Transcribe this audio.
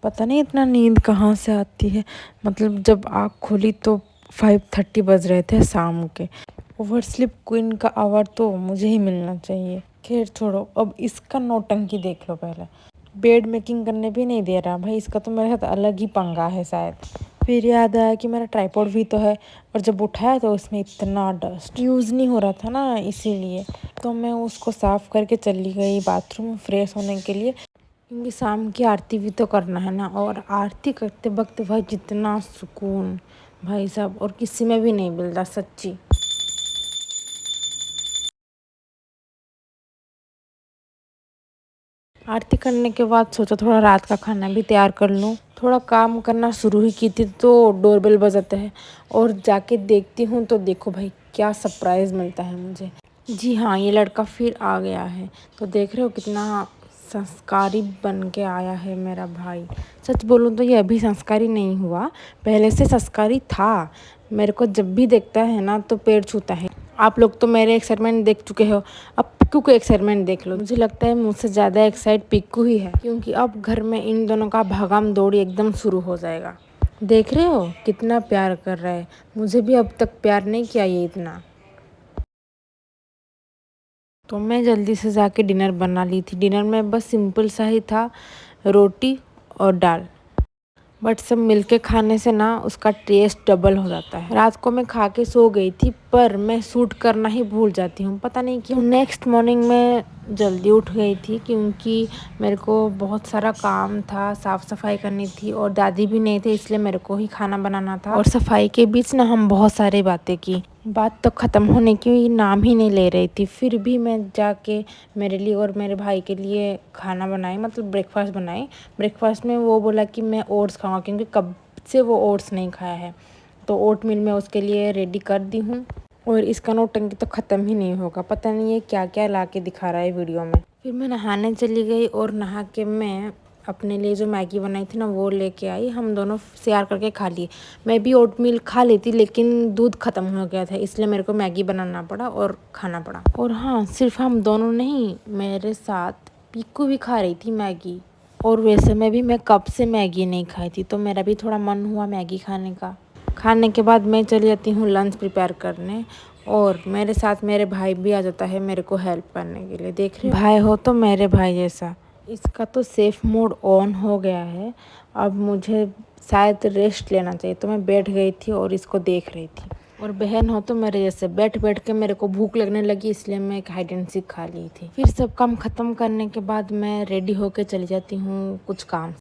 पता नहीं इतना नींद कहाँ से आती है। मतलब जब आँख खोली तो 5:30 बज रहे थे शाम के। ओवर स्लीप क्वीन का अवार्ड तो मुझे ही मिलना चाहिए। खैर छोड़ो, अब इसका नौटंकी देख लो पहले। बेड मेकिंग करने भी नहीं दे रहा भाई, इसका तो मेरे साथ अलग ही पंगा है शायद। फिर याद आया कि मेरा ट्राइपॉड भी तो है, और जब उठाया तो उसमें इतना डस्ट यूज़ नहीं हो रहा था ना, इसीलिए तो मैं उसको साफ़ करके चली गई बाथरूम फ्रेश होने के लिए, क्योंकि शाम की आरती भी तो करना है ना। और आरती करते वक्त भाई जितना सुकून भाई साहब और किसी में भी नहीं मिलता सच्ची। आरती करने के बाद सोचा थोड़ा रात का खाना भी तैयार कर लूँ। थोड़ा काम करना शुरू ही की थी तो डोरबेल बजाता है, और जाके देखती हूँ तो देखो भाई क्या सरप्राइज़ मिलता है मुझे। जी हाँ, ये लड़का फिर आ गया है। तो देख रहे हो कितना संस्कारी बन के आया है मेरा भाई। सच बोलूँ तो ये अभी संस्कारी नहीं हुआ, पहले से संस्कारी था। मेरे को जब भी देखता है ना तो पैर छूता है। आप लोग तो मेरे एक्साइटमेंट देख चुके हो, अब पिक्कू को एक्साइटमेंट देख लो। मुझे लगता है मुझसे ज़्यादा एक्साइट पिक्कू ही है, क्योंकि अब घर में इन दोनों का भागम दौड़ी एकदम शुरू हो जाएगा। देख रहे हो कितना प्यार कर रहा है, मुझे भी अब तक प्यार नहीं किया ये इतना। तो मैं जल्दी से जाके डिनर बना ली थी। डिनर में बस सिंपल सा ही था, रोटी और दाल। बट सब मिलके खाने से ना उसका टेस्ट डबल हो जाता है। रात को मैं खा के सो गई थी, पर मैं शूट करना ही भूल जाती हूँ, पता नहीं क्यों। नेक्स्ट मॉर्निंग में जल्दी उठ गई थी, क्योंकि मेरे को बहुत सारा काम था, साफ़ सफाई करनी थी, और दादी भी नहीं थे इसलिए मेरे को ही खाना बनाना था। और सफाई के बीच ना हम बहुत सारी बातें की। बात तो ख़त्म होने की नाम ही नहीं ले रही थी। फिर भी मैं जाके मेरे लिए और मेरे भाई के लिए खाना बनाई, मतलब ब्रेकफास्ट बनाई। ब्रेकफास्ट में वो बोला कि मैं ओट्स खाऊंगा, क्योंकि कब से वो ओट्स नहीं खाया है। तो ओट मील मैं उसके लिए रेडी कर दी हूँ। और इसका नौटंकी तो ख़त्म ही नहीं होगा, पता नहीं ये क्या क्या ला के दिखा रहा है वीडियो में। फिर मैं नहाने चली गई, और नहा के मैं अपने लिए जो मैगी बनाई थी ना वो लेके आई। हम दोनों शेयर करके खा लिए। मैं भी ओट मील खा लेती, लेकिन दूध ख़त्म हो गया था, इसलिए मेरे को मैगी बनाना पड़ा और खाना पड़ा। और हाँ, सिर्फ हम दोनों नहीं, मेरे साथ पीकू भी खा रही थी मैगी। और वैसे में भी मैं कब से मैगी नहीं खाई थी, तो मेरा भी थोड़ा मन हुआ मैगी खाने का। खाने के बाद मैं चली जाती हूँ लंच प्रिपेयर करने, और मेरे साथ मेरे भाई भी आ जाता है मेरे को हेल्प करने के लिए। देख रहे हो, भाई हो तो मेरे भाई जैसा। इसका तो सेफ मोड ऑन हो गया है। अब मुझे शायद रेस्ट लेना चाहिए, तो मैं बैठ गई थी और इसको देख रही थी। और बहन हो तो मेरे जैसे बैठ बैठ के मेरे को भूख लगने लगी, इसलिए मैं एक हाइड एंड सीक खा ली थी। फिर सब काम ख़त्म करने के बाद मैं रेडी होके चली जाती हूँ कुछ काम।